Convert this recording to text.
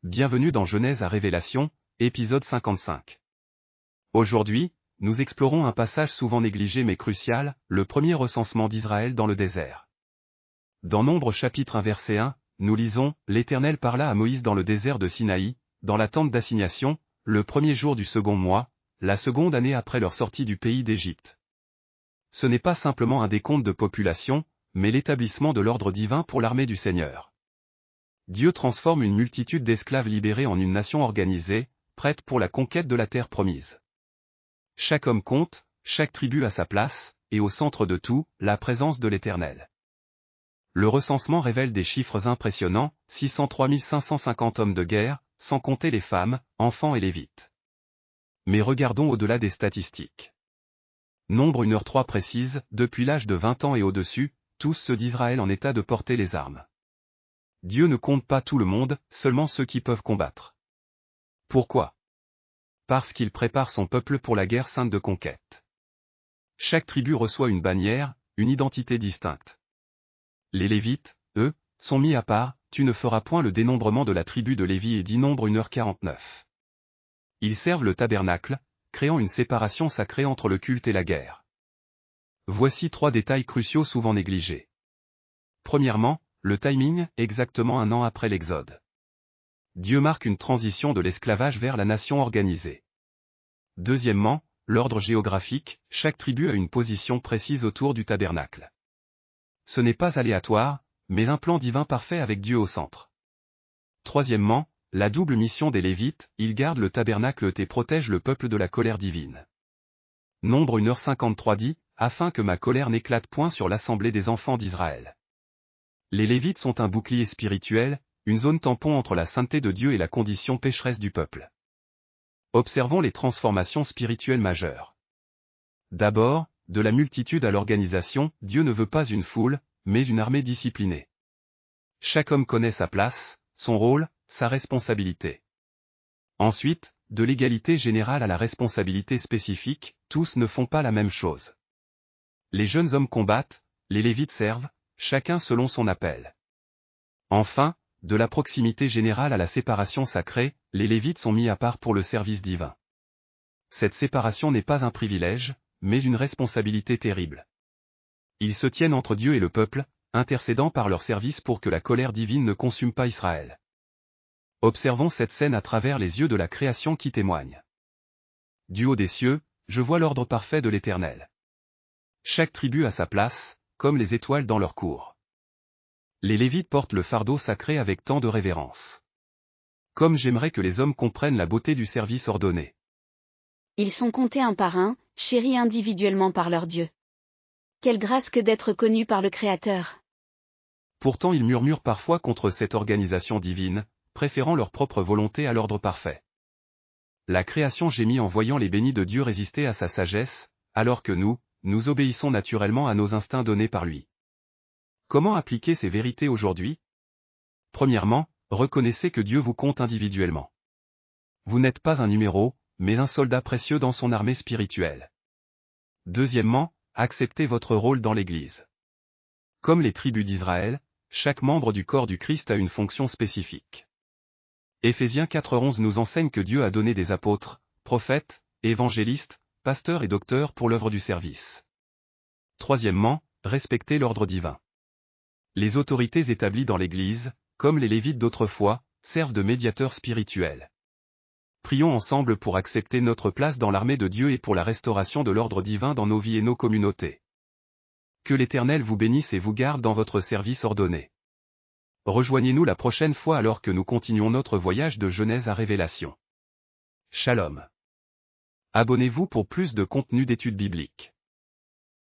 bienvenue dans Genèse à Révélation, épisode 55. Aujourd'hui, nous explorons un passage souvent négligé mais crucial, le premier recensement d'Israël dans le désert. Dans Nombre chapitre 1 verset 1, nous lisons « L'Éternel parla à Moïse dans le désert de Sinaï, dans la tente d'assignation, le premier jour du second mois, la seconde année après leur sortie du pays d'Égypte. » Ce n'est pas simplement un décompte de population, mais l'établissement de l'ordre divin pour l'armée du Seigneur. Dieu transforme une multitude d'esclaves libérés en une nation organisée, prête pour la conquête de la terre promise. Chaque homme compte, chaque tribu a sa place, et au centre de tout, la présence de l'Éternel. Le recensement révèle des chiffres impressionnants, 603 550 hommes de guerre, sans compter les femmes, enfants et lévites. Mais regardons au-delà des statistiques. Nombre 1h3 précise, depuis l'âge de 20 ans et au-dessus, tous ceux d'Israël en état de porter les armes. Dieu ne compte pas tout le monde, seulement ceux qui peuvent combattre. Pourquoi? Parce qu'il prépare son peuple pour la guerre sainte de conquête. Chaque tribu reçoit une bannière, une identité distincte. Les Lévites, eux, sont mis à part, tu ne feras point le dénombrement de la tribu de Lévi et dit Nombre 1h49. Ils servent le tabernacle, créant une séparation sacrée entre le culte et la guerre. Voici 3 détails cruciaux souvent négligés. Premièrement, le timing, exactement 1 an après l'Exode. Dieu marque une transition de l'esclavage vers la nation organisée. Deuxièmement, l'ordre géographique, chaque tribu a une position précise autour du tabernacle. Ce n'est pas aléatoire, mais un plan divin parfait avec Dieu au centre. Troisièmement, la double mission des Lévites, ils gardent le tabernacle et protègent le peuple de la colère divine. Nombre 1h53 dit, afin que ma colère n'éclate point sur l'assemblée des enfants d'Israël. Les Lévites sont un bouclier spirituel, une zone tampon entre la sainteté de Dieu et la condition pécheresse du peuple. Observons les transformations spirituelles majeures. D'abord, de la multitude à l'organisation, Dieu ne veut pas une foule, mais une armée disciplinée. Chaque homme connaît sa place, son rôle, sa responsabilité. Ensuite, de l'égalité générale à la responsabilité spécifique, tous ne font pas la même chose. Les jeunes hommes combattent, les Lévites servent, chacun selon son appel. Enfin, de la proximité générale à la séparation sacrée, les Lévites sont mis à part pour le service divin. Cette séparation n'est pas un privilège, mais une responsabilité terrible. Ils se tiennent entre Dieu et le peuple, intercédant par leur service pour que la colère divine ne consume pas Israël. Observons cette scène à travers les yeux de la création qui témoigne. Du haut des cieux, je vois l'ordre parfait de l'Éternel. Chaque tribu a sa place, comme les étoiles dans leur cour. Les Lévites portent le fardeau sacré avec tant de révérence. Comme j'aimerais que les hommes comprennent la beauté du service ordonné. Ils sont comptés un par un, chéris individuellement par leur Dieu. Quelle grâce que d'être connus par le Créateur. Pourtant ils murmurent parfois contre cette organisation divine, préférant leur propre volonté à l'ordre parfait. La création gémit en voyant les bénis de Dieu résister à sa sagesse, alors que nous obéissons naturellement à nos instincts donnés par lui. Comment appliquer ces vérités aujourd'hui? Premièrement, reconnaissez que Dieu vous compte individuellement. Vous n'êtes pas un numéro, mais un soldat précieux dans son armée spirituelle. Deuxièmement, acceptez votre rôle dans l'Église. Comme les tribus d'Israël, chaque membre du corps du Christ a une fonction spécifique. Éphésiens 4:11 nous enseigne que Dieu a donné des apôtres, prophètes, évangélistes, pasteurs et docteurs pour l'œuvre du service. Troisièmement, respectez l'ordre divin. Les autorités établies dans l'Église, comme les Lévites d'autrefois, servent de médiateurs spirituels. Prions ensemble pour accepter notre place dans l'armée de Dieu et pour la restauration de l'ordre divin dans nos vies et nos communautés. Que l'Éternel vous bénisse et vous garde dans votre service ordonné. Rejoignez-nous la prochaine fois alors que nous continuons notre voyage de Genèse à Révélation. Shalom. Abonnez-vous pour plus de contenu d'études bibliques.